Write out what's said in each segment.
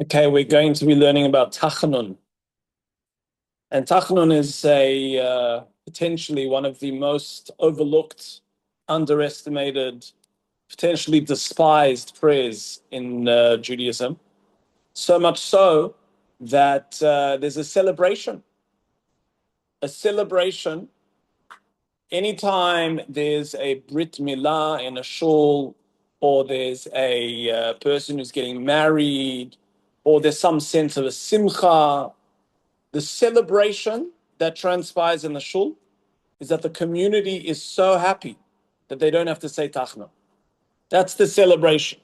Okay, we're going to be learning about Tachanun. And Tachanun is potentially one of the most overlooked, underestimated, potentially despised prayers in Judaism. So much so that there's a celebration. A celebration anytime there's a Brit Milah in a shul, or there's a person who's getting married, or there's some sense of a simcha. The celebration that transpires in the shul is that the community is so happy that they don't have to say tachna. That's the celebration.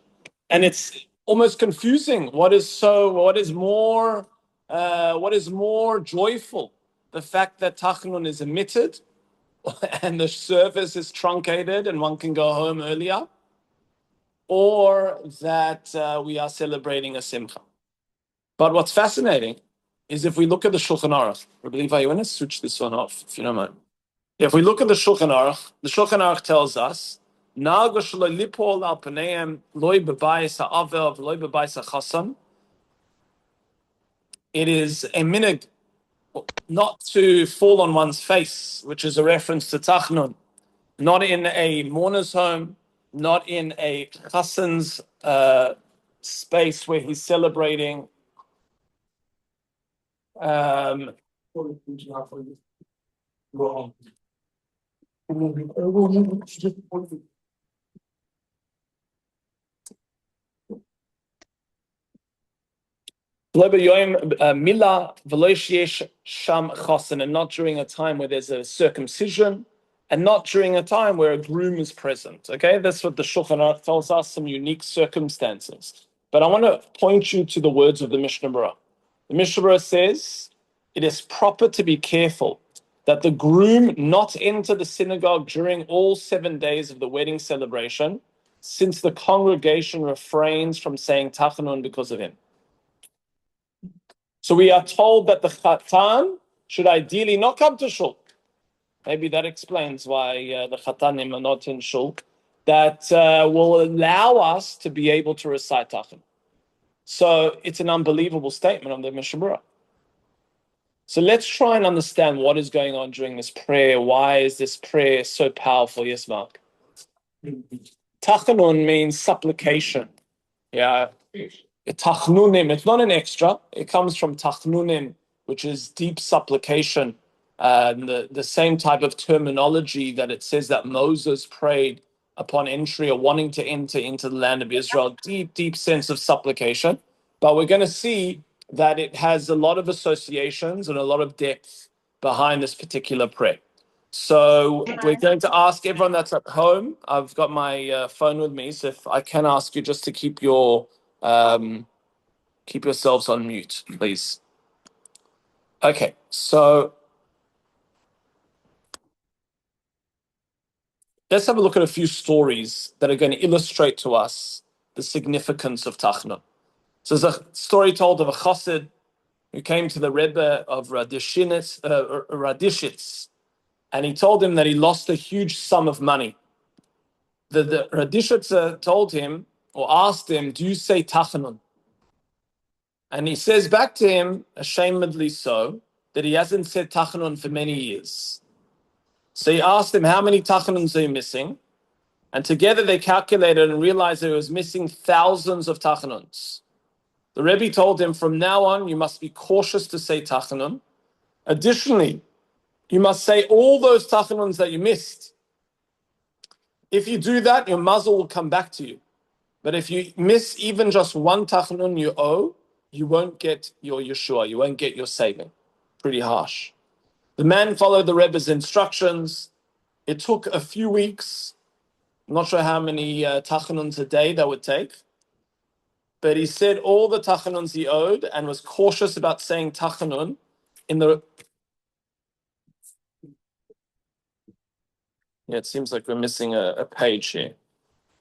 And it's almost confusing. What is more joyful? The fact that tachnun is omitted and the service is truncated and one can go home earlier, or that we are celebrating a simcha. But what's fascinating is if we look at the Shulchan Aruch, I believe I want to switch this one off, if you don't mind. If we look at the Shulchan Aruch tells us, it is a minhag not to fall on one's face, which is a reference to Tachnun, not in a mourner's home, not in a chassan's space where he's celebrating. Mila sham chasen, and not during a time where there's a circumcision, and not during a time where a groom is present. Okay, that's what the Shulchan Aruch tells us, some unique circumstances. But I want to point you to the words of the Mishnah Berurah. The Mishnah Berurah says it is proper to be careful that the groom not enter the synagogue during all 7 days of the wedding celebration, since the congregation refrains from saying Tachanun because of him. So we are told that the Chatan should ideally not come to Shul. Maybe that explains why the Chatanim are not in Shul. That will allow us to be able to recite Tachanun. So it's an unbelievable statement of the Mishnah Berurah. So let's try and understand what is going on during this prayer. Why is this prayer so powerful? Yes, Mark. Tachanun means supplication. Yeah. Tachnunim, it's not an extra. It comes from tachnunim, which is deep supplication. The same type of terminology that it says that Moses prayed upon entry or wanting to enter into the land of Israel. Deep, deep sense of supplication. But we're going to see that it has a lot of associations and a lot of depth behind this particular prayer. So we're going to ask everyone that's at home. I've got my phone with me, so if I can ask you just to keep yourselves on mute, please. Okay, so let's have a look at a few stories that are going to illustrate to us the significance of Tachanun. So there's a story told of a chassid who came to the Rebbe of Radishitz, and he told him that he lost a huge sum of money. The Radishitz told him, or asked him, do you say Tachanun? And he says back to him, ashamedly so, that he hasn't said Tachanun for many years. So he asked him, how many Tachanuns are you missing? And together they calculated and realized that he was missing thousands of Tachanuns. The Rebbe told him, from now on, you must be cautious to say Tachanun. Additionally, you must say all those Tachanuns that you missed. If you do that, your muzzle will come back to you. But if you miss even just one Tachanun you owe, you won't get your Yeshua, you won't get your saving. Pretty harsh. The man followed the Rebbe's instructions. It took a few weeks. I'm not sure how many Tachanuns a day that would take. But he said all the Tachanuns he owed and was cautious about saying Tachanun in the... Yeah, it seems like we're missing a page here.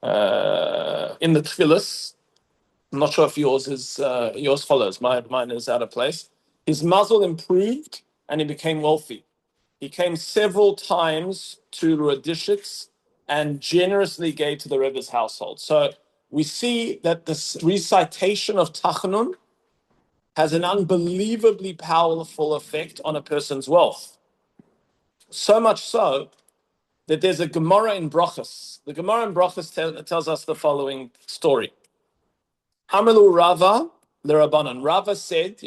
In the Tfilis, I'm not sure if yours follows. Mine is out of place. His muzzle improved and he became wealthy. He came several times to Radishitz and generously gave to the Rebbe's household. So we see that this recitation of Tachanun has an unbelievably powerful effect on a person's wealth. So much so that there's a Gemara in Brachos. The Gemara in Brachos tells us the following story. Amalu Rava, the Rabbanan. Rava said,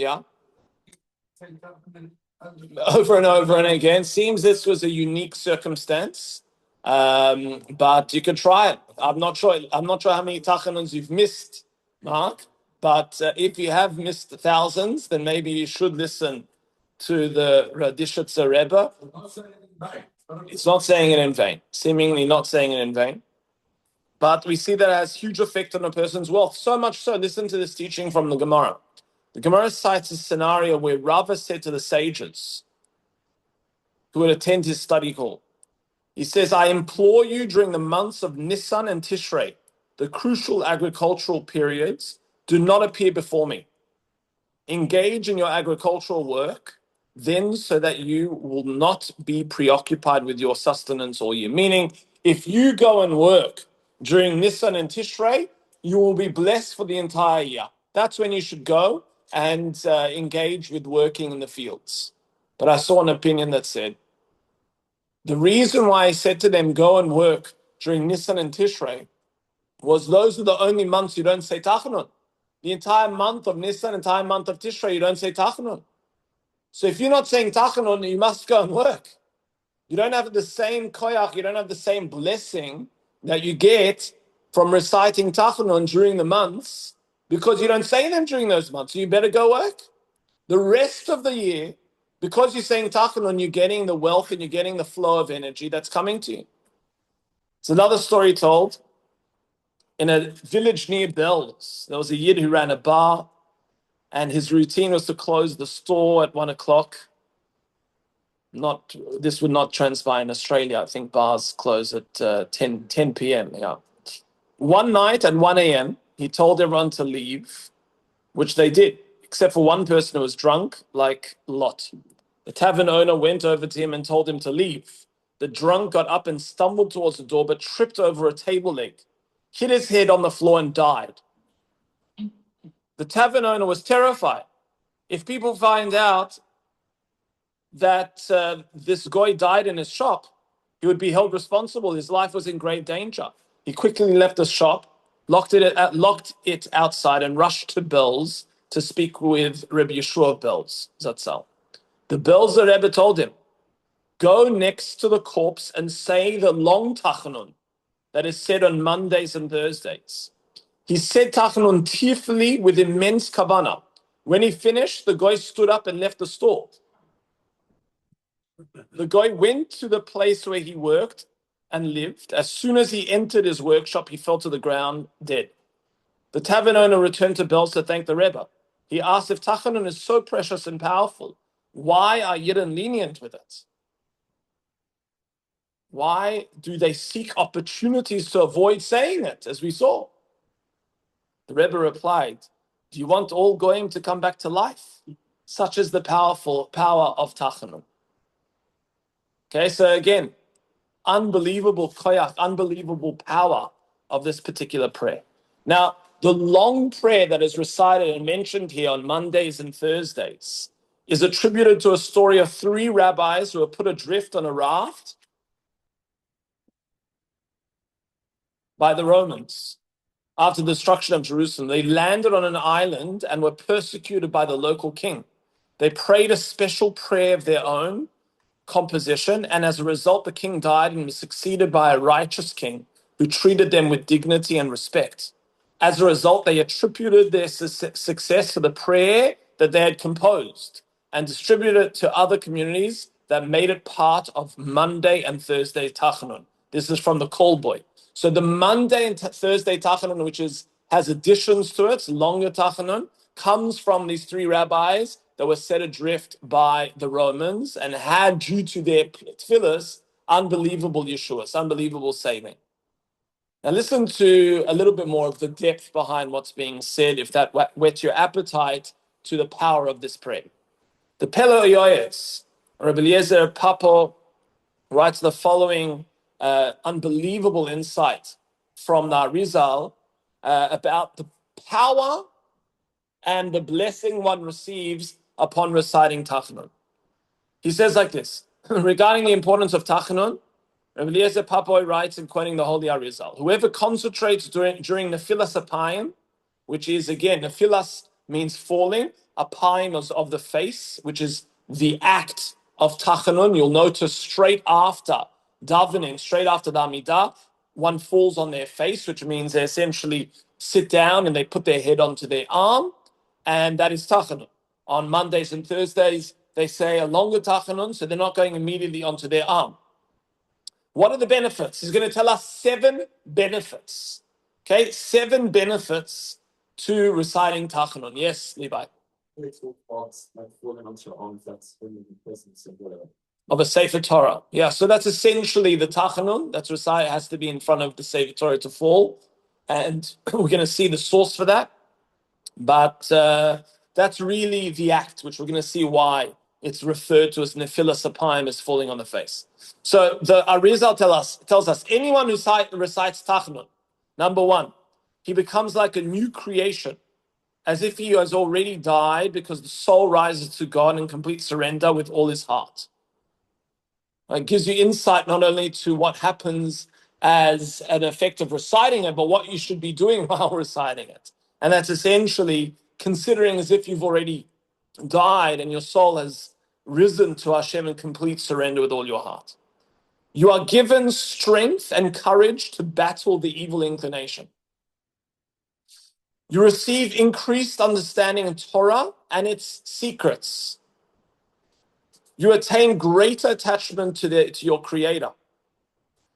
over and over and again. Seems this was a unique circumstance, but you could try it. I'm not sure. I'm not sure how many tachanuns you've missed, Mark. But if you have missed thousands, then maybe you should listen to the Radishitzer Rebbe. It's not saying it in vain. Seemingly not saying it in vain. But we see that it has huge effect on a person's wealth. So much so, listen to this teaching from the Gemara. The Gemara cites a scenario where Rava said to the sages who would attend his study hall, he says, I implore you during the months of Nisan and Tishrei, the crucial agricultural periods, do not appear before me. Engage in your agricultural work, then so that you will not be preoccupied with your sustenance all year. Meaning, if you go and work during Nisan and Tishrei, you will be blessed for the entire year. That's when you should go and engage with working in the fields. But I saw an opinion that said, the reason why I said to them, go and work during Nisan and Tishrei, was those are the only months you don't say Tachanun. The entire month of Nisan, entire month of Tishrei, you don't say Tachanun. So if you're not saying Tachanun, you must go and work. You don't have the same koyach, you don't have the same blessing that you get from reciting Tachanun during the months because you don't say them during those months. So you better go work. The rest of the year, because you're saying Tachanun, you're getting the wealth and you're getting the flow of energy that's coming to you. It's another story told. In a village near Bells, there was a Yid who ran a bar, and his routine was to close the store at 1 o'clock. This would not transpire in Australia. I think bars close at 10 p.m. Yeah. One night at 1 a.m., he told everyone to leave, which they did, except for one person who was drunk, like Lot. The tavern owner went over to him and told him to leave. The drunk got up and stumbled towards the door, but tripped over a table leg, hit his head on the floor and died. The tavern owner was terrified. If people find out that this guy died in his shop, he would be held responsible. His life was in great danger. He quickly left the shop, locked it outside, and rushed to Belz to speak with Rebbe Yeshua of Belz, Zatzal. The Belzer Rebbe told him, go next to the corpse and say the long Tachanun that is said on Mondays and Thursdays. He said Tachanun tearfully with immense kavanah. When he finished, the guy stood up and left the store. The guy went to the place where he worked and lived. As soon as he entered his workshop, he fell to the ground dead. The tavern owner returned to Belz to thank the Rebbe. He asked, if Tachanun is so precious and powerful, why are Yidden lenient with it? Why do they seek opportunities to avoid saying it, as we saw? The Rebbe replied, do you want all goyim to come back to life? Such is the powerful power of Tachanun. Okay, so again, unbelievable koyach, unbelievable power of this particular prayer. Now, the long prayer that is recited and mentioned here on Mondays and Thursdays is attributed to a story of 3 rabbis who were put adrift on a raft by the Romans after the destruction of Jerusalem. They landed on an island and were persecuted by the local king. They prayed a special prayer of their own composition, and as a result, the king died and was succeeded by a righteous king who treated them with dignity and respect. As a result, they attributed their success to the prayer that they had composed and distributed it to other communities that made it part of Monday and Thursday Tachanun. This is from the call boy. So the Monday and Thursday Tachanun, which has additions to it, longer Tachanun, comes from these 3 rabbis that were set adrift by the Romans and had, due to their tefillas, unbelievable Yeshuas, unbelievable saving. Now listen to a little bit more of the depth behind what's being said, if that whets your appetite to the power of this prayer. The Pelo Yoetz, Rabbi Eliezer Papo, writes the following unbelievable insight from the Arizal about the power and the blessing one receives upon reciting Tachanun. He says like this, regarding the importance of Tachanun, Rabbi Eliezer Papoy writes in quoting the Holy Arizal, whoever concentrates during Nephilas Apayim, which is, again, Nephilas means falling, Apayim is of the face, which is the act of Tachanun. You'll notice straight after davening, straight after the Amidah, one falls on their face, which means they essentially sit down and they put their head onto their arm, and that is Tachanun. On Mondays and Thursdays, they say a longer Tachanun, so they're not going immediately onto their arm. What are the benefits? He's going to tell us 7 benefits. Okay, 7 benefits to reciting Tachanun. Yes, Levi. Of a Sefer Torah. Yeah, so that's essentially the Tachanun. That's recited, has to be in front of the Sefer Torah to fall. And we're going to see the source for that. But that's really the act, which we're going to see why it's referred to as Nephilas Apayim, as falling on the face. So the Arizal tells us anyone who recites Tachanun, number 1, he becomes like a new creation, as if he has already died, because the soul rises to God in complete surrender with all his heart. It gives you insight not only to what happens as an effect of reciting it, but what you should be doing while reciting it. And that's essentially considering as if you've already died and your soul has risen to Hashem in complete surrender with all your heart. You are given strength and courage to battle the evil inclination. You receive increased understanding of Torah and its secrets. You attain greater attachment to your Creator.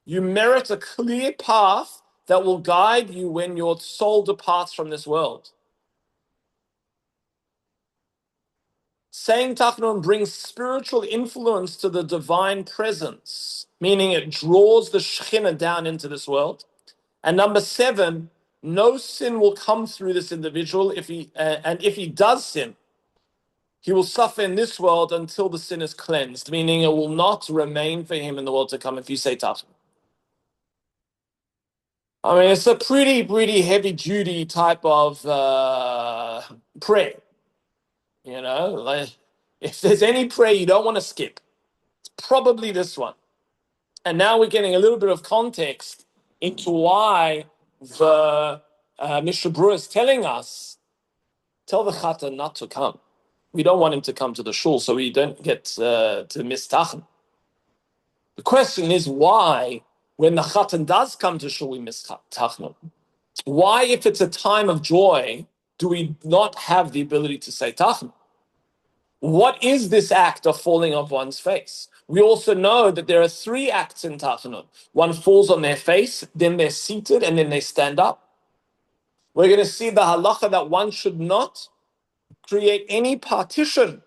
You merit a clear path that will guide you when your soul departs from this world. Saying Tachanun brings spiritual influence to the divine presence, meaning it draws the Shekhinah down into this world. And number 7, no sin will come through this individual if he does sin, he will suffer in this world until the sin is cleansed, meaning it will not remain for him in the world to come if you say Tachanun. I mean, it's a pretty heavy-duty type of prayer. You know, like, if there's any prayer you don't want to skip, it's probably this one. And now we're getting a little bit of context into why the Mishnah Berurah is telling us, tell the Chatan not to come. We don't want him to come to the shul, so we don't get to miss Tachanun. The question is why, when the Chatan does come to shul, we miss Tachanun? Why, if it's a time of joy, do we not have the ability to say Tachanun? What is this act of falling on one's face? We also know that there are 3 acts in Tachanun. One falls on their face, then they're seated, and then they stand up. We're going to see the halacha that one should not create any partition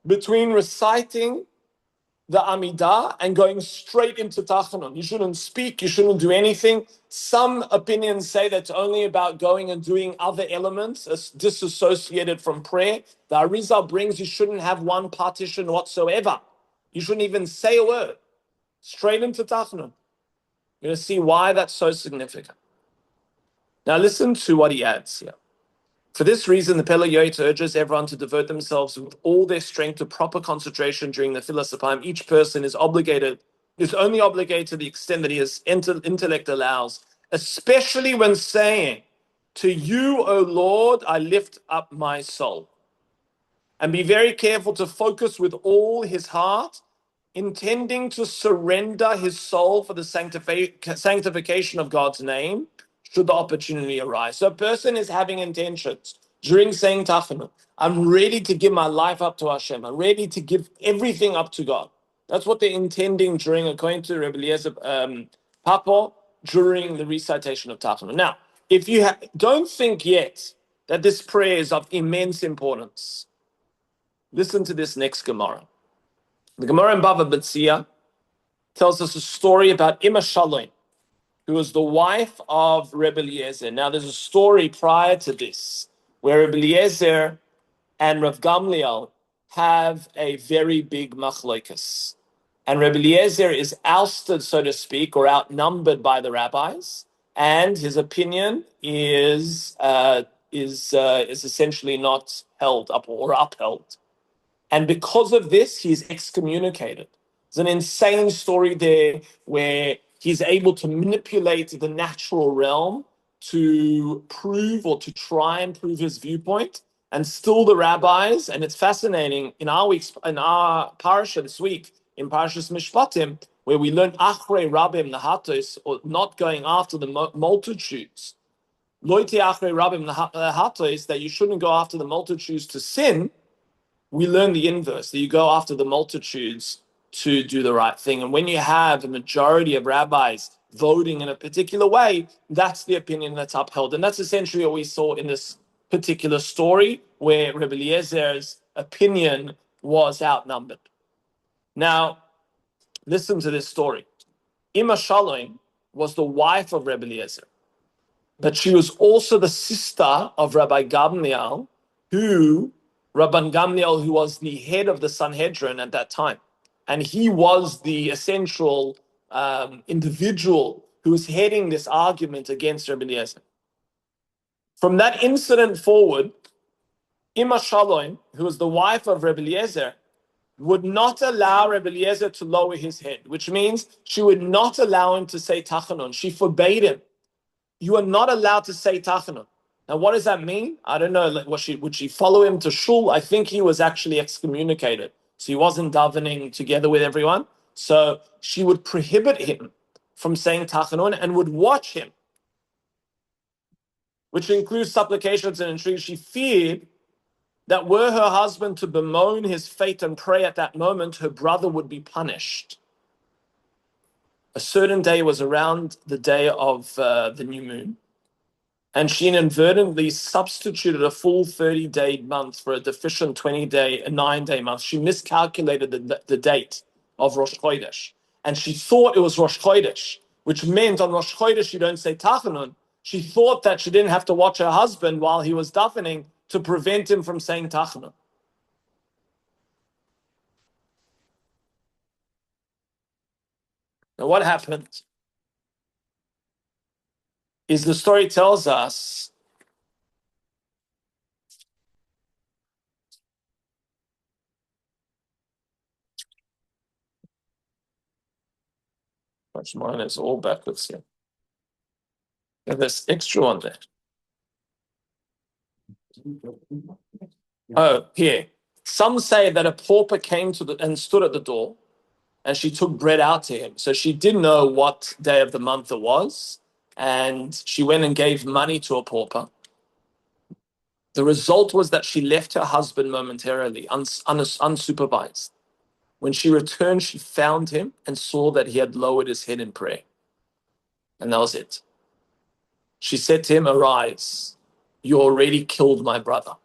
between reciting the Amidah and going straight into Tachanun. You shouldn't speak, you shouldn't do anything. Some opinions say that's only about going and doing other elements as disassociated from prayer. The Arizal brings you shouldn't have one partition whatsoever. You shouldn't even say a word. Straight into Tachanun. You're going to see why that's so significant. Now listen to what he adds here. For this reason, the Pele Yoetz urges everyone to devote themselves with all their strength to proper concentration during the Nephilas Apayim. Each person is only obligated to the extent that his intellect allows, especially when saying, to you, O Lord, I lift up my soul. And be very careful to focus with all his heart, intending to surrender his soul for the sanctification of God's name, should the opportunity arise. So a person is having intentions during saying Tachanun. I'm ready to give my life up to Hashem. I'm ready to give everything up to God. That's what they're intending during, according to Rabbi Eliezer Papo, during the recitation of Tachanun. Now, if you don't think yet that this prayer is of immense importance, listen to this next Gemara. The Gemara in Bava Batzia tells us a story about Ima Shalom, who was the wife of Rebbe Eliezer. Now, there's a story prior to this where Rebbe Eliezer and Rav Gamliel have a very big machlokas. And Rebbe Eliezer is ousted, so to speak, or outnumbered by the rabbis, and his opinion is is essentially not held up or upheld. And because of this, he's excommunicated. There's an insane story there where he's able to manipulate the natural realm to prove or to try and prove his viewpoint. And still the rabbis, and it's fascinating, in our parasha this week, in Parashas Mishpatim, where we learn Achrei Rabim Nahatos, or not going after the multitudes. Loiti Achrei Rabim Nahatos, that you shouldn't go after the multitudes to sin. We learn the inverse, that you go after the multitudes to do the right thing. And when you have a majority of rabbis voting in a particular way, that's the opinion that's upheld. And that's essentially what we saw in this particular story, where Rebbe Eliezer's opinion was outnumbered. Now, listen to this story. Ima Shalom was the wife of Rebbe Eliezer, but she was also the sister of Rabbi Gamliel, who was the head of the Sanhedrin at that time. And he was the essential individual who was heading this argument against Rebbe Eliezer. From that incident forward, Ima Shalom, who was the wife of Rebbe Eliezer, would not allow Rebbe Eliezer to lower his head, which means she would not allow him to say Tachanun. She forbade him. You are not allowed to say Tachanun. Now, what does that mean? I don't know. Would she follow him to shul? I think he was actually excommunicated. So he wasn't davening together with everyone. So she would prohibit him from saying Tachanun and would watch him, which includes supplications and entreaties. She feared that were her husband to bemoan his fate and pray at that moment, her brother would be punished. A certain day was around the day of the new moon, and she inadvertently substituted a full 30-day month for a deficient 20-day, a 9-day month. She miscalculated the date of Rosh Chodesh, and she thought it was Rosh Chodesh, which meant on Rosh Chodesh you don't say Tachanun. She thought that she didn't have to watch her husband while he was davening to prevent him from saying Tachanun. Now what happened is the story tells us much mine is all backwards here. And there's extra one there. Oh, here. Some say that a pauper came and stood at the door, and she took bread out to him. So she didn't know what day of the month it was, and she went and gave money to a pauper. The result was that she left her husband momentarily, unsupervised. When she returned, she found him and saw that he had lowered his head in prayer. And that was it. She said to him, "Arise, you already killed my brother."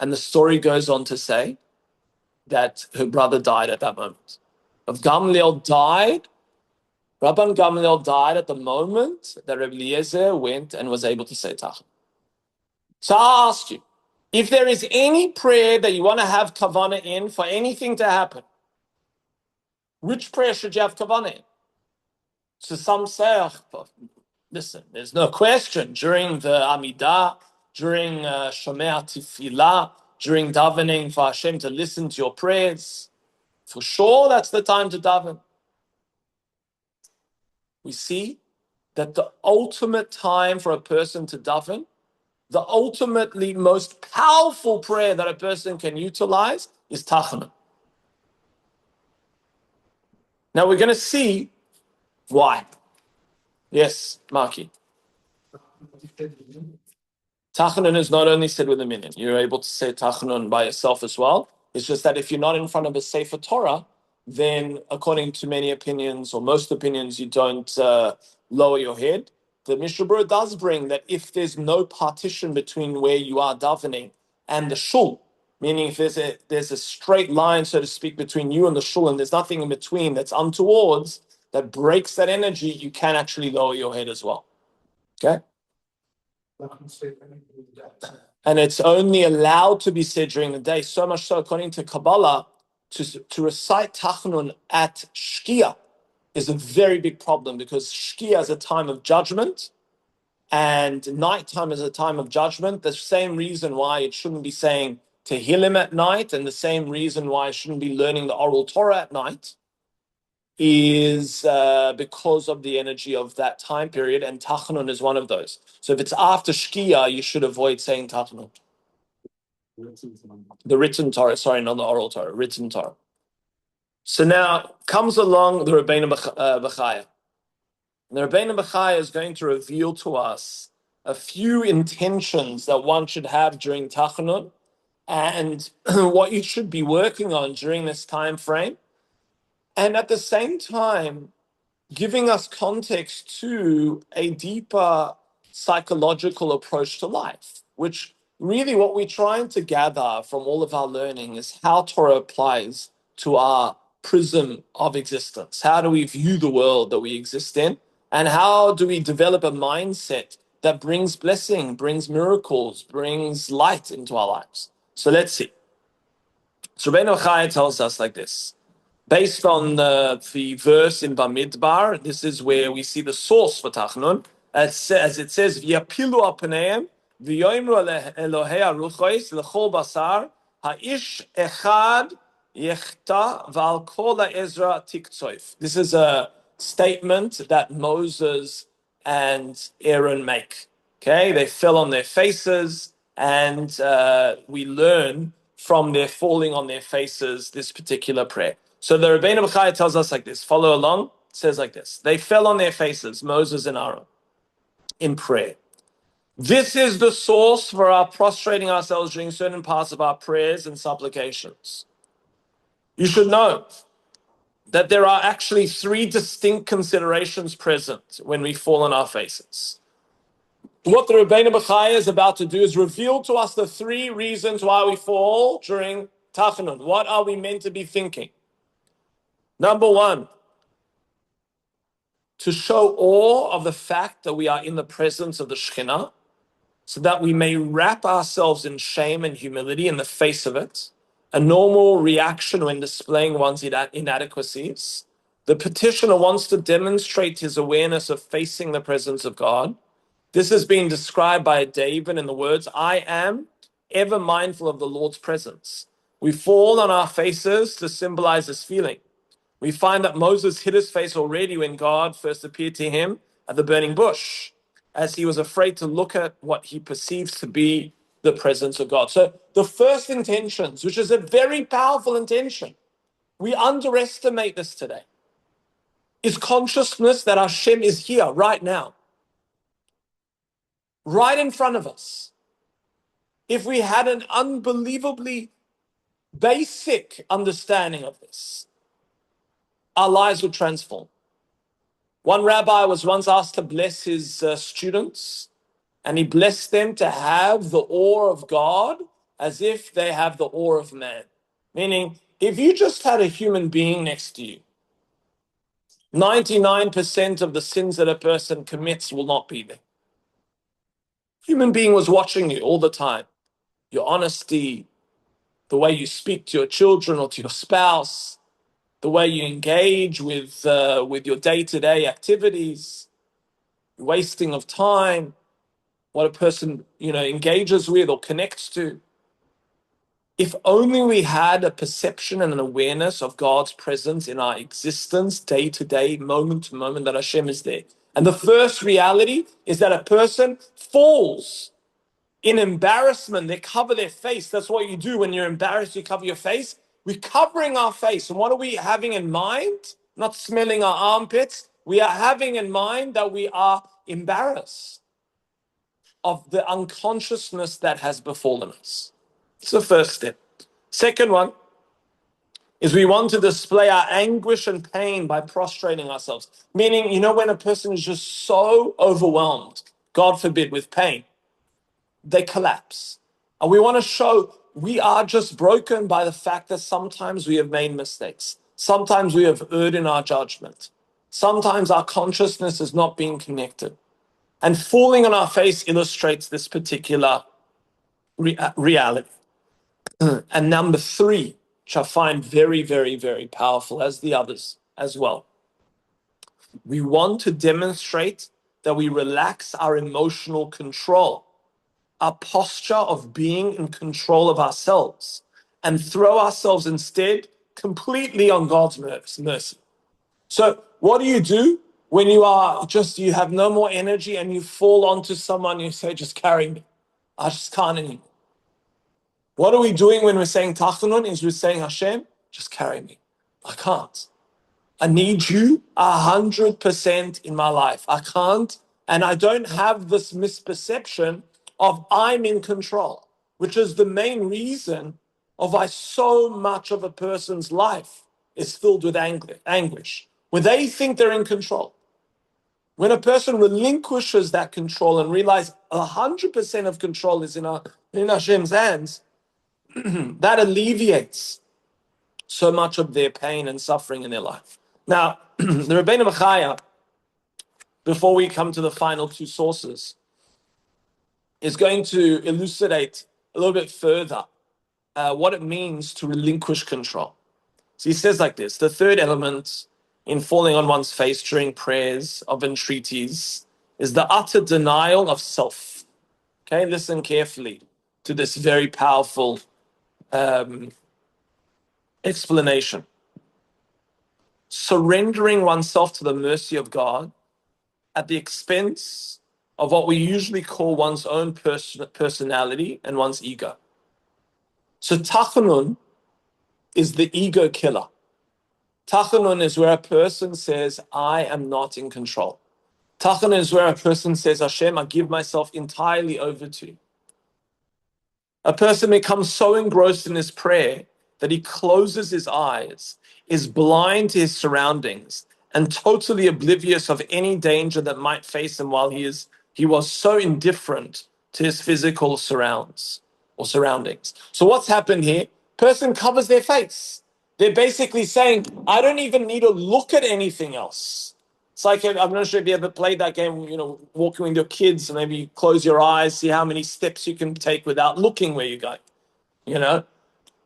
And the story goes on to say that her brother died at that moment. Rabban Gamliel died at the moment that Rebbe Eliezer went and was able to say Tachanun. So I ask you, if there is any prayer that you want to have kavanah in for anything to happen, which prayer should you have kavanah in? So some say, listen, there's no question, during the Amidah, during Shomea Tefillah, during davening for Hashem to listen to your prayers, for sure that's the time to daven. We see that the ultimate time for a person to daven, the ultimately most powerful prayer that a person can utilize is Tachanun. Now we're going to see why. Yes, Marky. Tachanun is not only said with a minyan. You're able to say Tachanun by yourself as well. It's just that if you're not in front of a Sefer Torah, then according to many opinions, or most opinions, you don't lower your head. The Mishnah Berurah does bring that if there's no partition between where you are davening and the shul, meaning if there's a straight line, so to speak, between you and the shul, and there's nothing in between that's untowards, that breaks that energy, you can actually lower your head as well. Okay? And it's only allowed to be said during the day. So much so, according to Kabbalah, to recite Tachanun at Shkia is a very big problem, because Shkia is a time of judgment, and nighttime is a time of judgment. The same reason why it shouldn't be saying Tehillim at night, and the same reason why I shouldn't be learning the oral Torah at night, is because of the energy of that time period, and Tachanun is one of those. So if it's after Shkia, you should avoid saying Tachanun. The written Torah, sorry, not the oral Torah, written Torah. So now comes along the Rabbeinu Bechaya. The Rabbeinu Bechaya is going to reveal to us a few intentions that one should have during Tachanun, and what you should be working on during this time frame. And at the same time, giving us context to a deeper psychological approach to life, which really what we're trying to gather from all of our learning is how Torah applies to our prism of existence. How do we view the world that we exist in? And how do we develop a mindset that brings blessing, brings miracles, brings light into our lives? So let's see. So Rabbeinu Chai tells us like this. Based on the verse in Bamidbar, this is where we see the source for Tachanun. As it says, "V'yapilu al paneim, v'yoimru Elohei haruchos l'chol basar, ha'ish echad yechta v'al kol ha'ezra tiktsoif." This is a statement that Moses and Aaron make. Okay, they fell on their faces, and we learn from their falling on their faces this particular prayer. So the Rebbeinu Bechaya tells us like this. Follow along. It says like this. They fell on their faces, Moses and Aaron, in prayer. This is the source for our prostrating ourselves during certain parts of our prayers and supplications. You should know that there are actually three distinct considerations present when we fall on our faces. What the Rebbeinu Bechaya is about to do is reveal to us the three reasons why we fall during Tachanun. What are we meant to be thinking? Number one, to show awe of the fact that we are in the presence of the Shekhinah, so that we may wrap ourselves in shame and humility in the face of it, a normal reaction when displaying one's inadequacies. The petitioner wants to demonstrate his awareness of facing the presence of God. This has been described by David in the words, "I am ever mindful of the Lord's presence." We fall on our faces to symbolize this feeling. We find that Moses hid his face already when God first appeared to him at the burning bush, as he was afraid to look at what he perceives to be the presence of God. So the first intentions, which is a very powerful intention, we underestimate this today, is consciousness that Hashem is here right now, right in front of us. If we had an unbelievably basic understanding of this, our lives would transform. One rabbi was once asked to bless his students, and he blessed them to have the awe of God as if they have the awe of man. Meaning, if you just had a human being next to you, 99% of the sins that a person commits will not be there. Human being was watching you all the time. Your honesty, the way you speak to your children or to your spouse, the way you engage with your day-to-day activities, wasting of time, what a person engages with or connects to. If only we had a perception and an awareness of God's presence in our existence, day to day, moment to moment, that Hashem is there. And the first reality is that a person falls in embarrassment. They cover their face. That's what you do when you're embarrassed. You cover your face. We're covering our face. And what are we having in mind? Not smelling our armpits. We are having in mind that we are embarrassed of the unconsciousness that has befallen us. It's the first step. Second one is we want to display our anguish and pain by prostrating ourselves. Meaning, when a person is just so overwhelmed, God forbid, with pain, they collapse. And we want to show we are just broken by the fact that sometimes we have made mistakes. Sometimes we have erred in our judgment. Sometimes our consciousness is not being connected. And falling on our face illustrates this particular reality. And number three, which I find very, very, very powerful, as the others as well. We want to demonstrate that we relax our emotional control, our posture of being in control of ourselves, and throw ourselves instead completely on God's mercy. So what do when you have no more energy and you fall onto someone, you say, just carry me. I just can't anymore. What are we doing when we're saying Tachanun? Is we're saying, Hashem, just carry me. I can't. I need you 100% in my life. I can't, and I don't have this misperception of I'm in control, which is the main reason of why so much of a person's life is filled with anguish, where they think they're in control. When a person relinquishes that control and realizes 100% of control is in Hashem's hands, that alleviates so much of their pain and suffering in their life. Now, the Rebbeinu Bechaya, before we come to the final two sources, is going to elucidate a little bit further what it means to relinquish control. So he says like this: the third element in falling on one's face during prayers of entreaties is the utter denial of self. Okay, listen carefully to this very powerful explanation. Surrendering oneself to the mercy of God at the expense of what we usually call one's own personality and one's ego. So Tachanun is the ego killer. Tachanun is where a person says, I am not in control. Tachanun is where a person says, Hashem, I give myself entirely over to you. A person becomes so engrossed in his prayer that he closes his eyes, is blind to his surroundings, and totally oblivious of any danger that might face him while he was so indifferent to his physical surroundings. So what's happened here? Person covers their face. They're basically saying, I don't even need to look at anything else. It's like, I'm not sure if you ever played that game, walking with your kids, and maybe you close your eyes, see how many steps you can take without looking where you're going.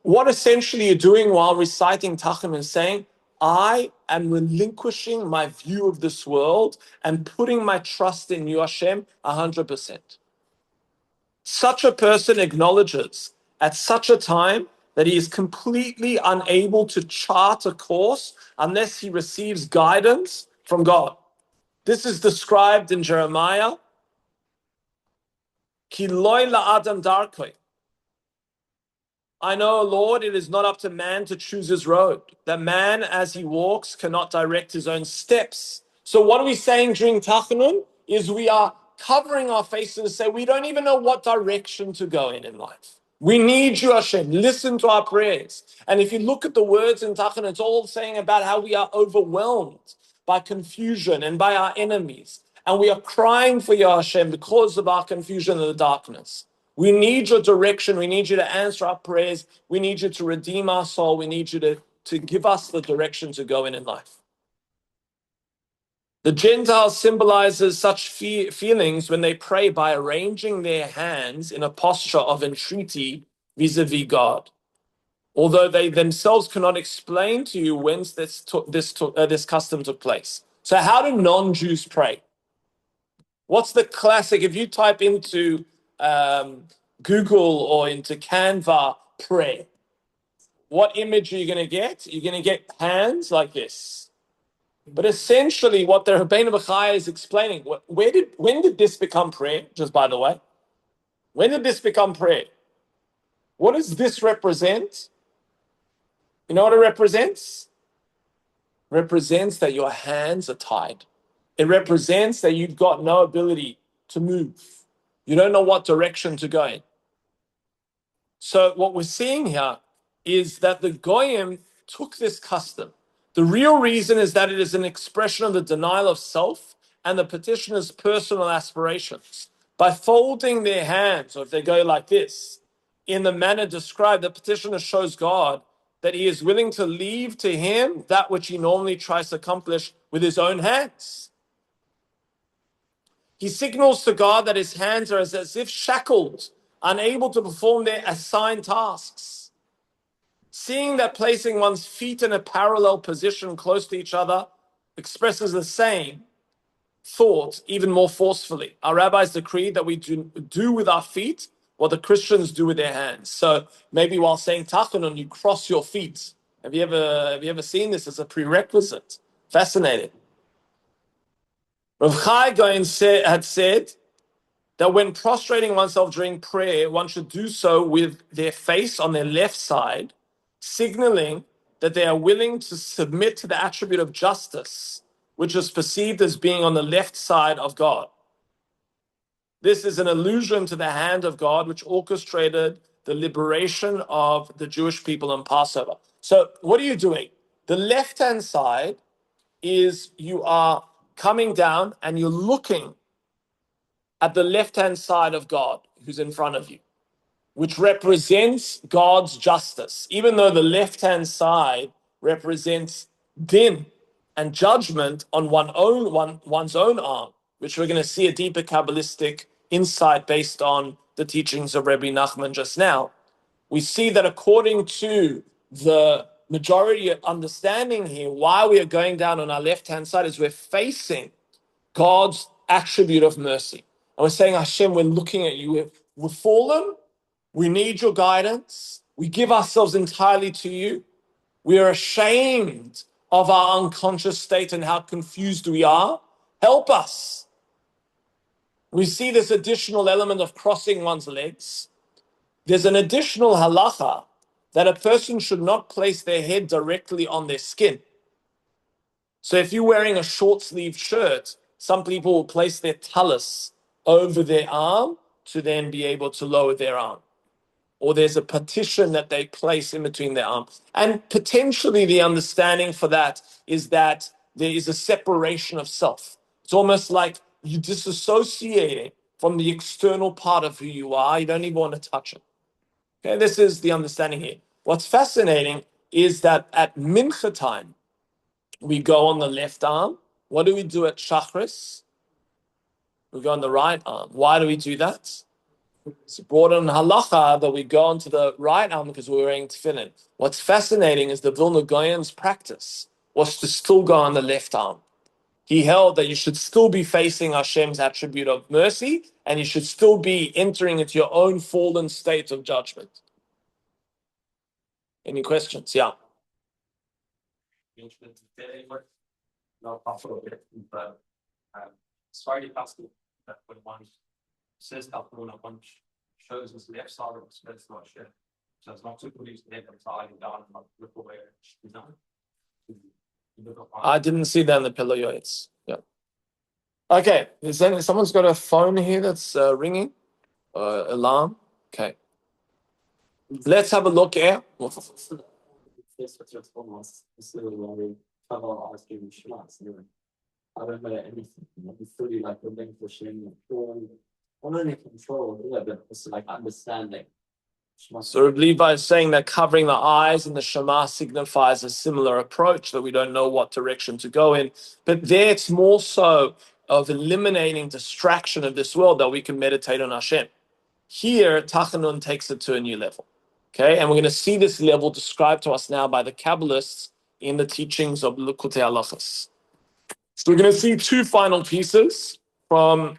What essentially you're doing while reciting Tachanun is saying, I am relinquishing my view of this world and putting my trust in you, Hashem, 100%. Such a person acknowledges at such a time that he is completely unable to chart a course unless he receives guidance from God. This is described in Jeremiah. Ki loy la'adam darkoi. I know, Lord, it is not up to man to choose his road. That man, as he walks, cannot direct his own steps. So what are we saying during Tachanun? Is we are covering our faces to say we don't even know what direction to go in life. We need you, Hashem. Listen to our prayers. And if you look at the words in Tachanun, it's all saying about how we are overwhelmed by confusion and by our enemies. And we are crying for you, Hashem, because of our confusion and the darkness. We need your direction. We need you to answer our prayers. We need you to redeem our soul. We need you to give us the direction to go in life. The Gentile symbolizes such feelings when they pray by arranging their hands in a posture of entreaty vis-a-vis God. Although they themselves cannot explain to you whence this custom took place. So how do non-Jews pray? What's the classic? If you type into Google or into Canva prayer, what image are you going to get? You're going to get hands like this. But essentially what the Rebbeinu Bechaya is explaining, when did this become prayer? Just by the way, when did this become prayer? What does this represent? You know what it represents? It represents that your hands are tied. It represents that you've got no ability to move. You don't know what direction to go in. So what we're seeing here is that the Goyim took this custom. The real reason is that it is an expression of the denial of self and the petitioner's personal aspirations. By folding their hands, or if they go like this, in the manner described, the petitioner shows God that he is willing to leave to him that which he normally tries to accomplish with his own hands. He signals to God that his hands are as if shackled, unable to perform their assigned tasks. Seeing that placing one's feet in a parallel position close to each other expresses the same, thought even more forcefully. Our rabbis decreed that we do with our feet what the Christians do with their hands. So maybe while saying Tachanun, you cross your feet. Have you ever seen this as a prerequisite? Fascinating. Rav Chai Gaon had said that when prostrating oneself during prayer, one should do so with their face on their left side, signaling that they are willing to submit to the attribute of justice, which is perceived as being on the left side of God. This is an allusion to the hand of God, which orchestrated the liberation of the Jewish people on Passover. So, what are you doing? The left-hand side is you are coming down and you're looking at the left-hand side of God who's in front of you, which represents God's justice, even though the left-hand side represents din and judgment on one's own arm, which we're going to see a deeper Kabbalistic insight based on the teachings of Rabbi Nachman just now. We see that according to the majority understanding here, why we are going down on our left-hand side is we're facing God's attribute of mercy. And we're saying, Hashem, we're looking at you. We're fallen. We need your guidance. We give ourselves entirely to you. We are ashamed of our unconscious state and how confused we are. Help us. We see this additional element of crossing one's legs. There's an additional halacha that a person should not place their head directly on their skin. So if you're wearing a short-sleeved shirt, some people will place their talus over their arm to then be able to lower their arm. Or there's a partition that they place in between their arms. And potentially the understanding for that is that there is a separation of self. It's almost like you're disassociating from the external part of who you are. You don't even want to touch it. Okay, this is the understanding here. What's fascinating is that at mincha time, we go on the left arm. What do we do at Shachris? We go on the right arm. Why do we do that? It's brought in halacha that we go onto the right arm because we're wearing tefillin. What's fascinating is the Vilna Gaon's practice was to still go on the left arm. He held that you should still be facing Hashem's attribute of mercy and you should still be entering into your own fallen state of judgment. Any questions? Yeah. Not possible, but it's very possible that when one says Tachanun, one shows us the left side of the space not share. So it's not to produce the head and side and down and look away. I didn't see that in the pillow yotes. Yeah. Okay. Someone's got a phone here that's ringing? Alarm? Okay. Let's have a look here. I don't know anything. I'm fully like relinquishing only control, but it's like understanding. So Levi is saying that covering the eyes in the Shema signifies a similar approach, that we don't know what direction to go in. But there it's more so of eliminating distraction of this world that we can meditate on Hashem. Here, Tachanun takes it to a new level. Okay, and we're going to see this level described to us now by the Kabbalists in the teachings of Likutei Halachos. So we're going to see two final pieces from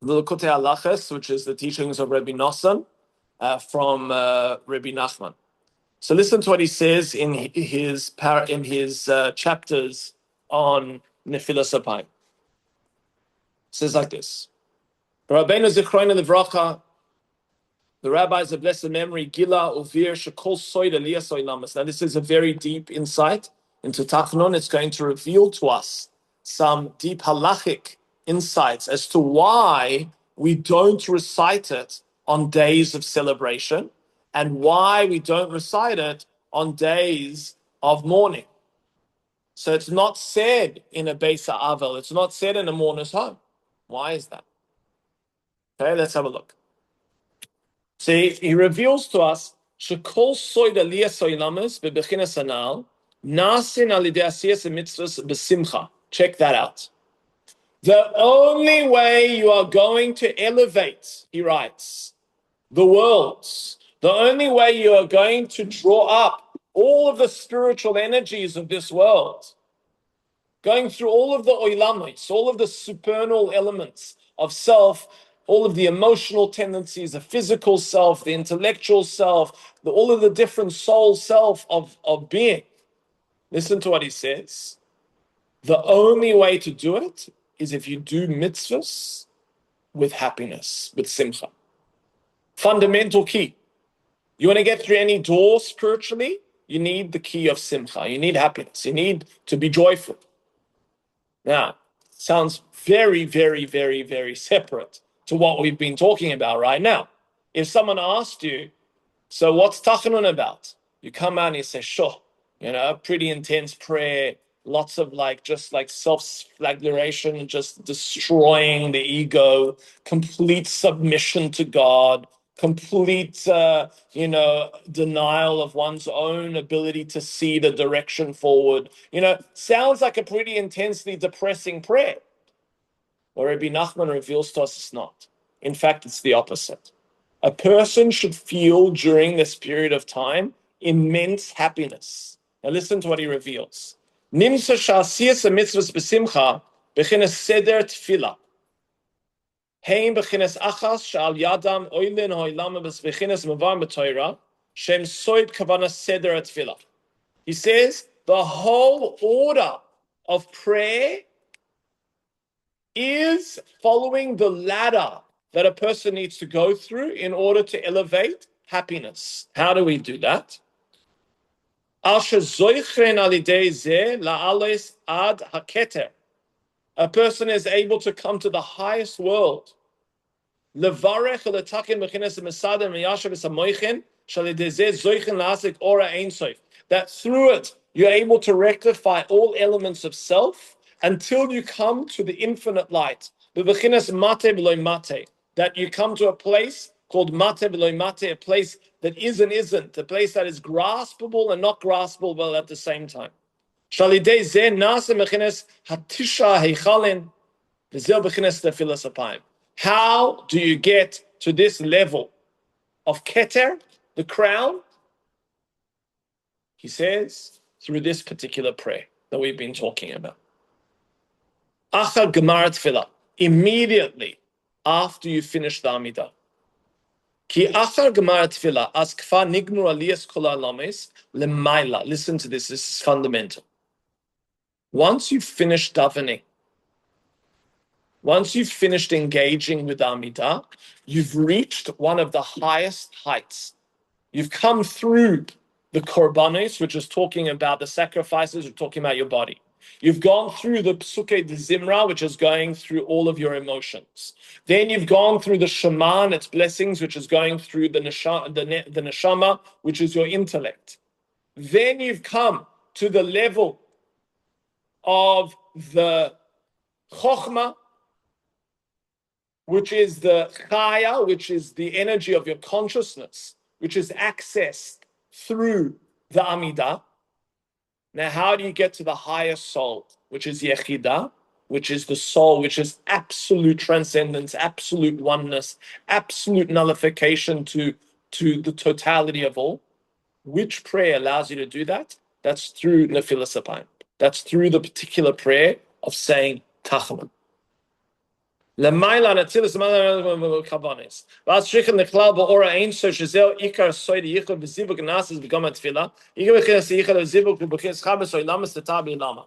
the Likutei Halachos, which is the teachings of Rabbi Nosson from Rabbi Nachman. So listen to what he says in his chapters on Nefilas Apayim. It says like this: Rabbeinu Zichroinu Livracha, the rabbis of blessed memory, Gila Uvir Shekol Soid Aliyas Oilamas. Now this is a very deep insight into Tachanun. It's going to reveal to us some deep halachic insights as to why we don't recite it on days of celebration and why we don't recite it on days of mourning. So it's not said in a Beis Ha'avel. It's not said in a mourner's home. Why is that? Okay, let's have a look. See, he reveals to us, Shekol soid aliyas oilamas bebechinas anal, nasin alidei asiyas mitzvahs besimcha. Check that out. The only way you are going to elevate, he writes, the worlds, the only way you are going to draw up all of the spiritual energies of this world going through all of the oilamos, all of the supernal elements of self, all of the emotional tendencies, the physical self, the intellectual self, all of the different soul self of being. Listen to what he says. The only way to do it is if you do mitzvahs with happiness, with simcha. Fundamental key. You want to get through any door spiritually, you need the key of simcha. You need happiness. You need to be joyful. Now, sounds very, very, very, very separate to what we've been talking about right now. If someone asked you, so what's Tachanun about? You come out and you say, sure, pretty intense prayer, lots of just like self-flagellation, just destroying the ego, complete submission to God, complete, denial of one's own ability to see the direction forward. Sounds like a pretty intensely depressing prayer. Or Rabbi Nachman reveals to us it's not. In fact, it's the opposite. A person should feel during this period of time immense happiness. Now listen to what he reveals. Nimsa sha'asiyas mitzvahs b'simcha b'chinas seder tefillah. Hein b'chinas achas sha'al yadam oilin ho'ilama b'chinas mavar b'toira shem soid kavana seder tefillah. He says the whole order of prayer is following the ladder that a person needs to go through in order to elevate happiness. How do we do that? A person is able to come to the highest world. That through it, you're able to rectify all elements of self until you come to the infinite light. That you come to a place called mate v'loy mate, a place that is and isn't, a place that is graspable and not graspable at the same time. How do you get to this level of keter, the crown? He says, through this particular prayer that we've been talking about. Achar gemar tefillah, immediately after you finish the Amidah. Ki achar gemar tefillah, as kfa nignu aliyas kol ha'alames lemaila. Listen to this is fundamental. Once you've finished davening, once you've finished engaging with Amidah, you've reached one of the highest heights. You've come through the korbanos, which is talking about the sacrifices, we're talking about your body. You've gone through the psuke de zimra, which is going through all of your emotions. Then you've gone through the shema and its blessings, which is going through the neshama, which is your intellect. Then you've come to the level of the chokhmah, which is the chaya, which is the energy of your consciousness, which is accessed through the Amidah. Now, how do you get to the higher soul, which is Yechidah, which is the soul, which is absolute transcendence, absolute oneness, absolute nullification to the totality of all? Which prayer allows you to do that? That's through Nefilas Apayim. That's through the particular prayer of saying Tachanun. Lemaila natilas kavanis. Vas shrichen nechlal ba'ora ein so shezel ikar soid yichud v'zivuk nasis b'gam atfila. Yichud v'chinas yichud v'zivuk v'chinas chabes so ilamas tetabi lama.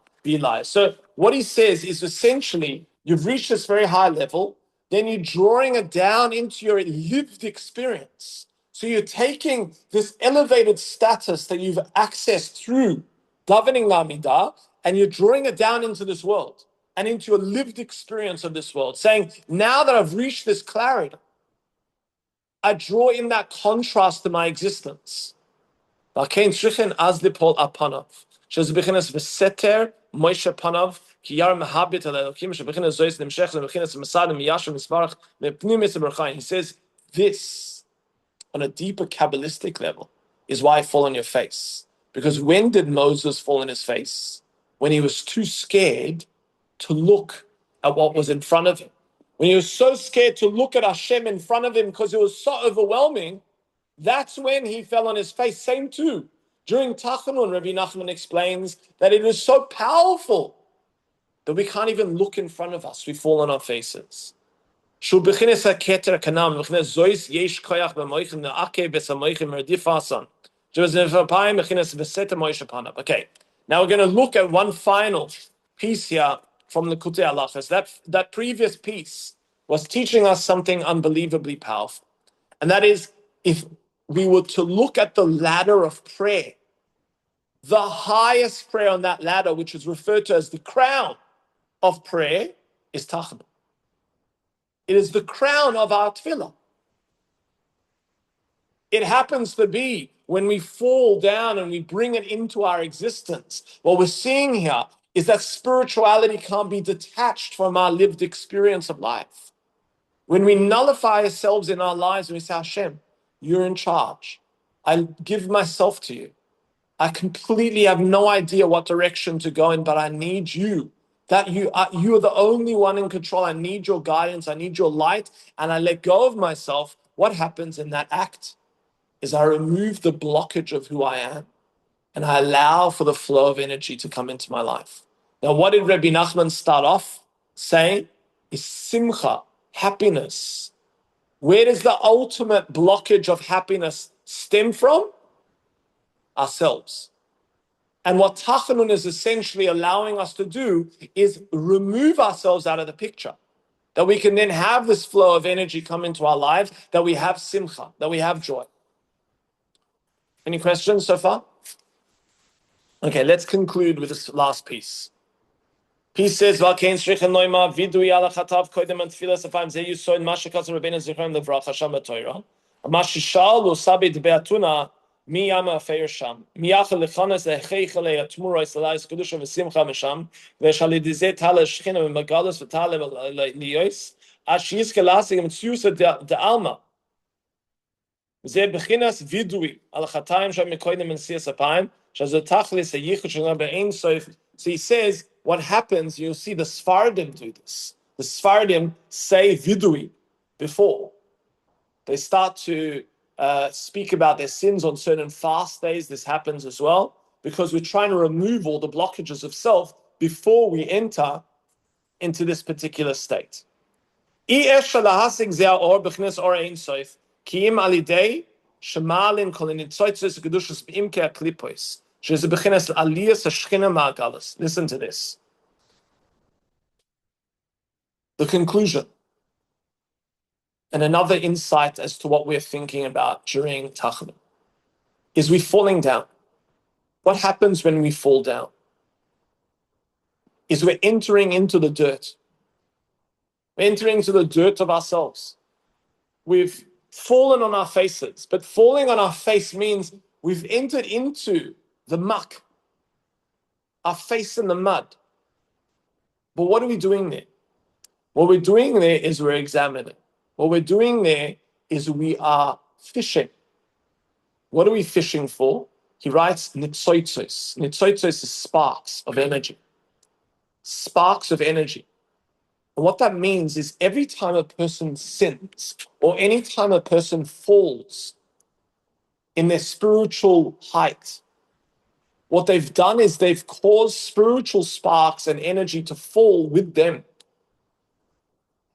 So what he says is essentially you've reached this very high level, then you're drawing it down into your lived experience. So you're taking this elevated status that you've accessed through davening lamidah, and you're drawing it down into this world and into a lived experience of this world, saying, now that I've reached this clarity, I draw in that contrast to my existence. And how do he says, this, on a deeper Kabbalistic level, is why I fall on your face. Because when did Moses fall on his face? When he was too scared to look at what was in front of him. When he was so scared to look at Hashem in front of him because it was so overwhelming, that's when he fell on his face. Same too. During Tachanun, Rabbi Nachman explains that it is so powerful that we can't even look in front of us. We fall on our faces. Shu b'chines haketer kanam, b'chines zois yesh koyach b'moichin ne'ake b'samoichin merdifasan. Okay, now we're going to look at one final piece here from the Kutei Halachos. That previous piece was teaching us something unbelievably powerful. And that is, if we were to look at the ladder of prayer, the highest prayer on that ladder, which is referred to as the crown of prayer, is Tachanun. It is the crown of our tefillah. It happens to be when we fall down and we bring it into our existence. What we're seeing here is that spirituality can't be detached from our lived experience of life. When we nullify ourselves in our lives and we say, Hashem, you're in charge. I give myself to you. I completely have no idea what direction to go in, but I need you. That you are the only one in control. I need your guidance. I need your light. And I let go of myself. What happens in that act is I remove the blockage of who I am and I allow for the flow of energy to come into my life. Now, what did Rabbi Nachman start off saying? Is simcha, happiness. Where does the ultimate blockage of happiness stem from? Ourselves. And what Tachanun is essentially allowing us to do is remove ourselves out of the picture. That we can then have this flow of energy come into our lives, that we have simcha, that we have joy. Any questions so far? Okay, let's conclude with this last piece. Piece says, "V'alkein shrichen noima vidui ala chatav koidem and tefillas afayim ze yusoin mashikos Rabbeinu zichron levracha sham b'Torah. Mashishal lo sabit be'atuna mi yama afeir sham. Miyachal lechanes lecheichel le'atmuro isalais kedusha v'simcha misham v'shalidizet tale shchina v'magalus v'tale liyos ashis kelasig mitzuyusa de'alma. זה בחינת וידוי על החטאים שמקודם בנשיאת אפיים, שזה תכלס הייחוד שלנו באין סוף. So he says, what happens, you'll see the Sfardim do this. The Sfardim say vidui before. They start to speak about their sins on certain fast days. This happens as well, because we're trying to remove all the blockages of self before we enter into this particular state. Kiim alidei shemalin kolin tzotzos kedushos beimke aklipos. Sheze bechinas aliyas hashchina ma'agalos. Listen to this. The conclusion and another insight as to what we're thinking about during Tachanun is we falling down. What happens when we fall down? Is we're entering into the dirt. We're entering into the dirt of ourselves. We've fallen on our faces, but falling on our face means we've entered into the muck, our face in the mud. But what are we doing there? What we're doing there is we're examining. What we're doing there is we are fishing. What are we fishing for? He writes nitzoitzos. Nitzoitzos is sparks of energy. Sparks of energy. And what that means is every time a person sins or any time a person falls in their spiritual height, what they've done is they've caused spiritual sparks and energy to fall with them.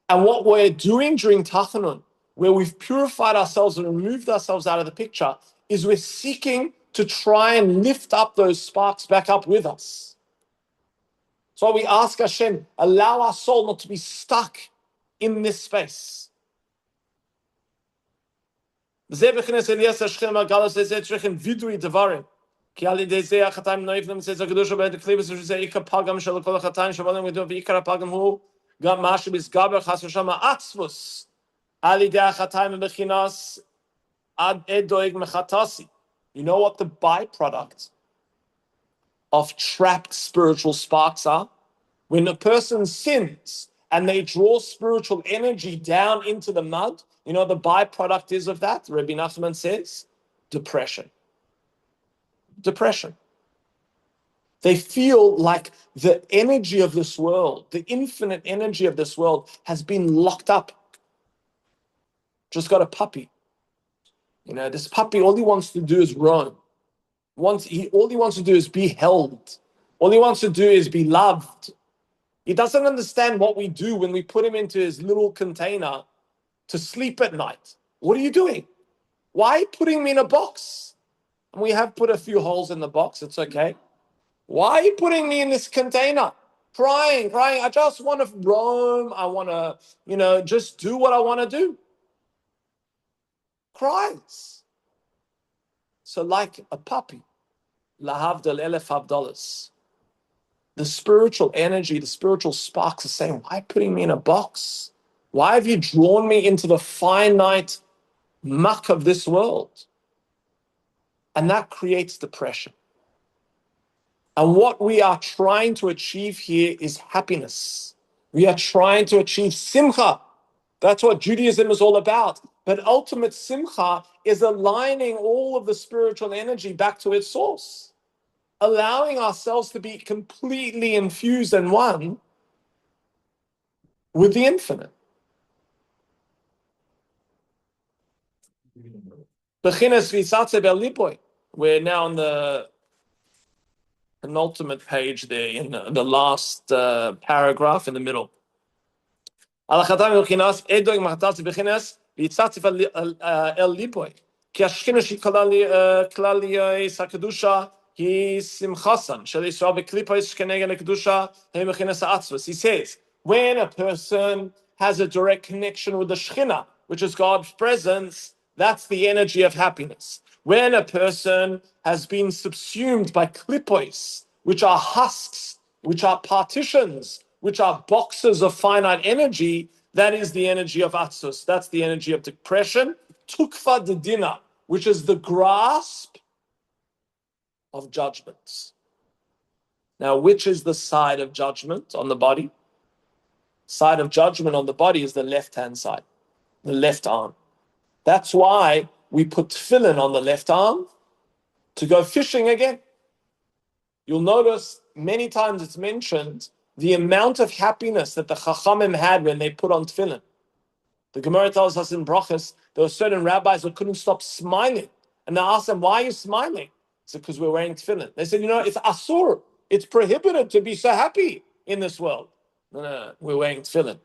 And what we're doing during Tachanun, where we've purified ourselves and removed ourselves out of the picture, is we're seeking to try and lift up those sparks back up with us. So we ask Hashem, allow our soul not to be stuck in this space. You know what the byproduct of trapped spiritual sparks are? When a person sins and they draw spiritual energy down into the mud, you know the byproduct is of that? Rabbi Nachman says, depression. Depression. They feel like the energy of this world, the infinite energy of this world has been locked up. Just got a puppy. You know, this puppy, all he wants to do is roam. All he wants to do is be held. All he wants to do is be loved. He doesn't understand what we do when we put him into his little container to sleep at night. What are you doing? Why are you putting him in a box? And we have put a few holes in the box. It's okay. Why are you putting me in this container? Crying. I just want to roam. I want to, just do what I want to do. Cries. So like a puppy, lahavdal elef havdalas. The spiritual energy, the spiritual sparks are saying, why putting me in a box? Why have you drawn me into the finite muck of this world? And that creates depression. And what we are trying to achieve here is happiness. We are trying to achieve simcha. That's what Judaism is all about. But ultimate simcha is aligning all of the spiritual energy back to its source, allowing ourselves to be completely infused and one with the infinite. We're now on the penultimate page there, in the last paragraph in the middle. כי השכינה שהיא כלליוס הקדושה היא שמחסן, של ישראל בקליפוס כנגד הקדושה הם מכינס העצמוס. He says, when a person has a direct connection with the Shekhinah, which is God's presence, that's the energy of happiness. When a person has been subsumed by klipos, which are husks, which are partitions, which are boxes of finite energy, that is the energy of Atzus. That's the energy of depression. Tukva de dina, which is the grasp of judgments. Now, which is the side of judgment on the body? Side of judgment on the body is the left-hand side, the left arm. That's why we put tefillin on the left arm to go fishing again. You'll notice many times it's mentioned the amount of happiness that the Chachamim had when they put on tefillin. The Gemara tells us in Brachas, there were certain rabbis who couldn't stop smiling. And they asked them, why are you smiling? It's because we're wearing tefillin. They said, it's asur. It's prohibited to be so happy in this world. No, we're wearing tefillin.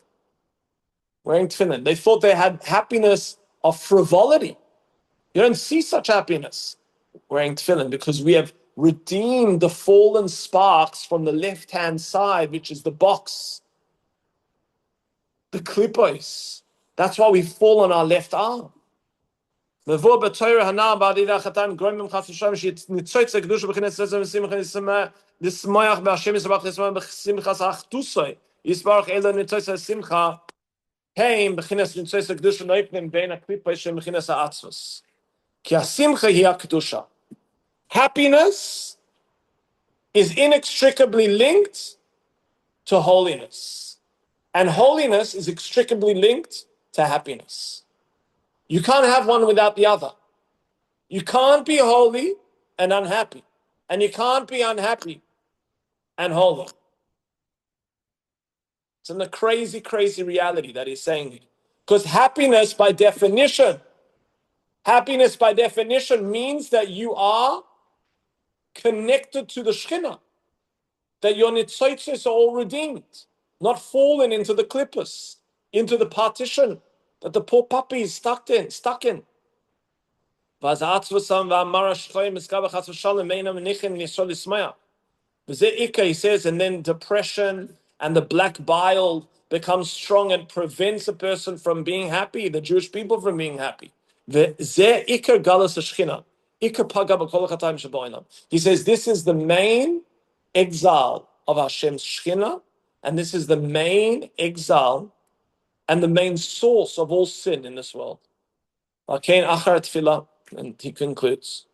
Wearing tefillin. They thought they had happiness of frivolity. You don't see such happiness wearing tefillin because we have redeemed the fallen sparks from the left-hand side, which is the box, the klipos. That's why we fall on our left arm. That's why happiness is inextricably linked to holiness, and holiness is inextricably linked to happiness. You can't have one without the other. You can't be holy and unhappy, and you can't be unhappy and holy. It's in the crazy, crazy reality that he's saying here. Because happiness by definition means that you are connected to the Shekhinah, that your nitzotzos are all redeemed, not fallen into the klippus, into the partition that the poor puppy is stuck in. He says, and then depression and the black bile becomes strong and prevents a person from being happy, the Jewish people from being happy. He says, this is the main exile of Hashem's Shekhinah, and this is the main exile and the main source of all sin in this world. And he concludes,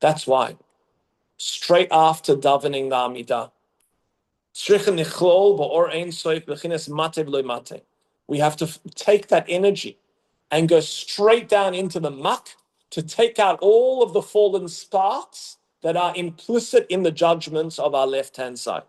that's why, straight after davening the Amidah, we have to take that energy and go straight down into the muck to take out all of the fallen sparks that are implicit in the judgments of our left-hand side.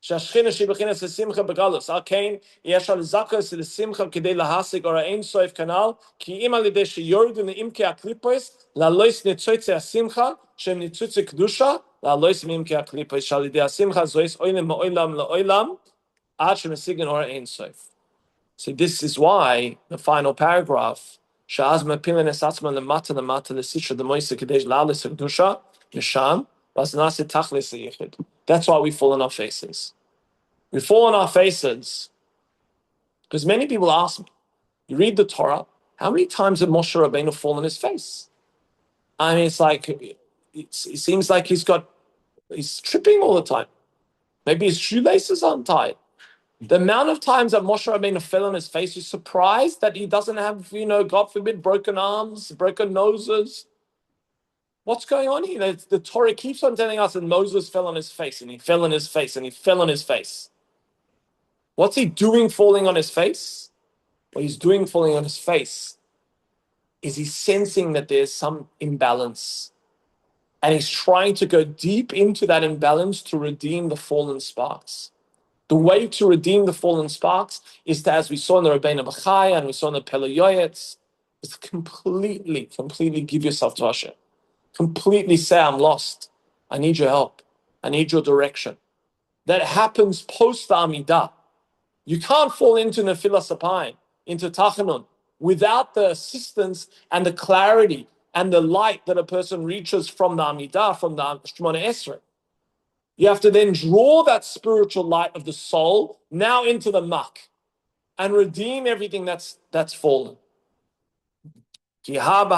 שהשכינה שהיא בכינס השמחה בגלוס. על כן, יש על זכוס לשמחה כדי להשיג אור האין סוף כנ"ל, כי אם על ידי שיורדו לעמקי הקליפוס, ללוס ניצוצי השמחה, שהם ניצוצי קדושה, So this is why the final paragraph, that's why we fall on our faces. We fall on our faces because many people ask me, you read the Torah, how many times did Moshe Rabbeinu fall on his face? I mean, it's like, it seems like he's tripping all the time. Maybe his shoelaces aren't tied. The amount of times that Moshe Rabbeinu fell on his face, you're surprised that he doesn't have, God forbid, broken arms, broken noses. What's going on here? The Torah keeps on telling us that Moses fell on his face, and he fell on his face, and he fell on his face. What's he doing falling on his face? What he's doing falling on his face is he's sensing that there's some imbalance. And he's trying to go deep into that imbalance to redeem the fallen sparks. The way to redeem the fallen sparks is to, as we saw in the Rabbeinu Bachai and we saw in the Pele Yoetz, is completely give yourself to Hashem. Completely say, I'm lost. I need your help. I need your direction. That happens post the Amidah. You can't fall into Nefilas Apayim, into Tachanun, without the assistance and the clarity and the light that a person reaches from the Amidah, from the Shemona Esrei. You have to then draw that spiritual light of the soul now into the muck and redeem everything that's fallen. You're going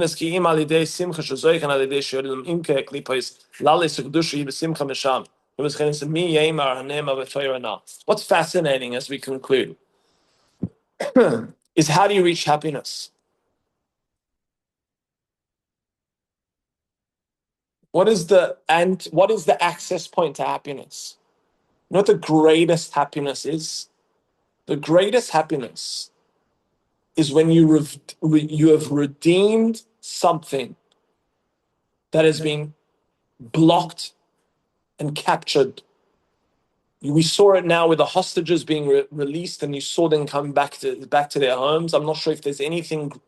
to ski im alidei simcha shozoich and alidei shorim imke klipos lalis kedushi besimcha mesham. What's fascinating as we conclude is how do you reach happiness? What is the access point to happiness? You know what the greatest happiness is? The greatest happiness is when you have redeemed something that has been blocked and captured. We saw it now with the hostages being released, and you saw them come back to their homes. I'm not sure if there's anything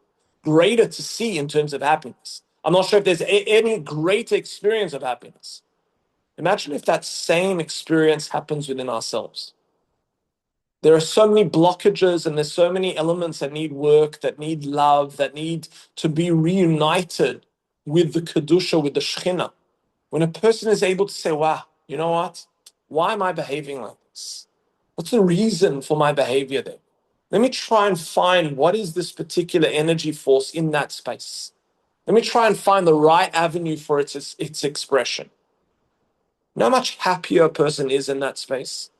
greater to see in terms of happiness. I'm not sure if there's any greater experience of happiness. Imagine if that same experience happens within ourselves. There are so many blockages and there's so many elements that need work, that need love, that need to be reunited with the Kedusha, with the Shekhinah. When a person is able to say, wow, you know what? Why am I behaving like this? What's the reason for my behavior there? Let me try and find what is this particular energy force in that space. Let me try and find the right avenue for its expression. You know how much happier a person is in that space?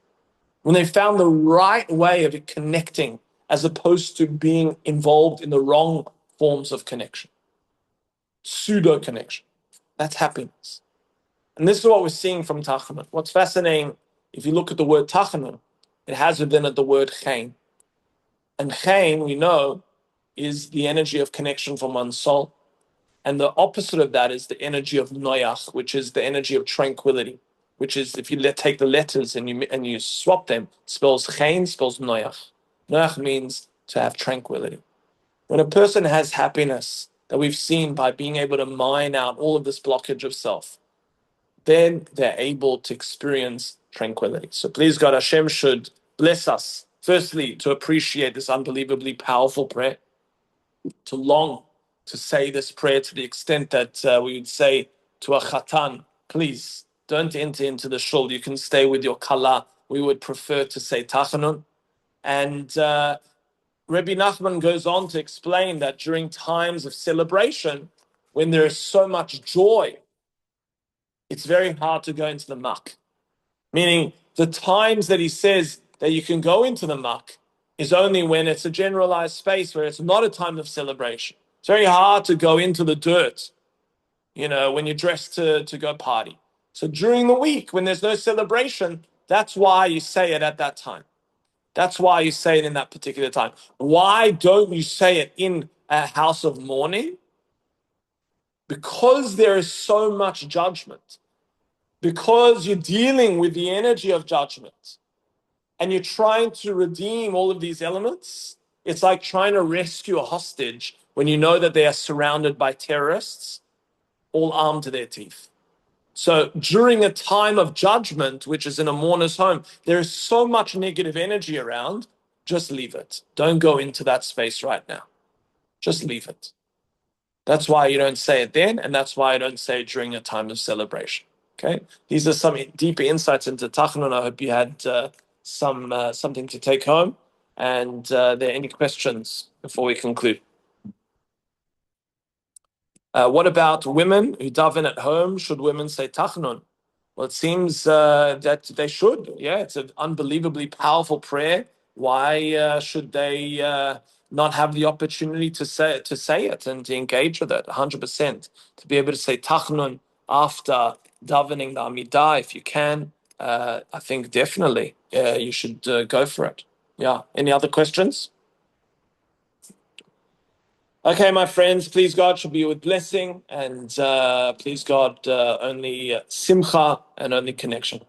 When they found the right way of it connecting as opposed to being involved in the wrong forms of connection. Pseudo connection. That's happiness. And this is what we're seeing from Tachanun. What's fascinating, if you look at the word Tachanun, it has within it the word Chain. And Chain, we know, is the energy of connection from one's soul. And the opposite of that is the energy of Noach, which is the energy of tranquility, which is, if you take the letters and you swap them, spells Chain, spells Noach. Noach means to have tranquility. When a person has happiness that we've seen by being able to mine out all of this blockage of self, then they're able to experience tranquility. So please God, Hashem should bless us, firstly, to appreciate this unbelievably powerful prayer, to long to say this prayer to the extent that we would say to a chatan, please don't enter into the shul. You can stay with your kala. We would prefer to say Tachanun. And Rabbi Nachman goes on to explain that during times of celebration, when there is so much joy, it's very hard to go into the muck. Meaning the times that he says that you can go into the muck is only when it's a generalized space where it's not a time of celebration. It's very hard to go into the dirt, when you're dressed to go party. So during the week, when there's no celebration, that's why you say it at that time. That's why you say it in that particular time. Why don't you say it in a house of mourning? Because there is so much judgment. Because you're dealing with the energy of judgment. And you're trying to redeem all of these elements. It's like trying to rescue a hostage when you know that they are surrounded by terrorists, all armed to their teeth. So during a time of judgment, which is in a mourner's home, there is so much negative energy around. Just leave it. Don't go into that space right now. Just leave it. That's why you don't say it then, and that's why I don't say it during a time of celebration. Okay, these are some deeper insights into Tachanun. I hope you had something to take home. And are there any questions before we conclude? What about women who daven at home? Should women say Tachanun? Well, it seems that they should. Yeah, it's an unbelievably powerful prayer. Why should they not have the opportunity to say it and to engage with it 100%? To be able to say Tachanun after davening the Amidah, if you can, I think definitely you should go for it. Yeah. Any other questions? Okay, my friends, please God should be with blessing, and please God only simcha and only connection.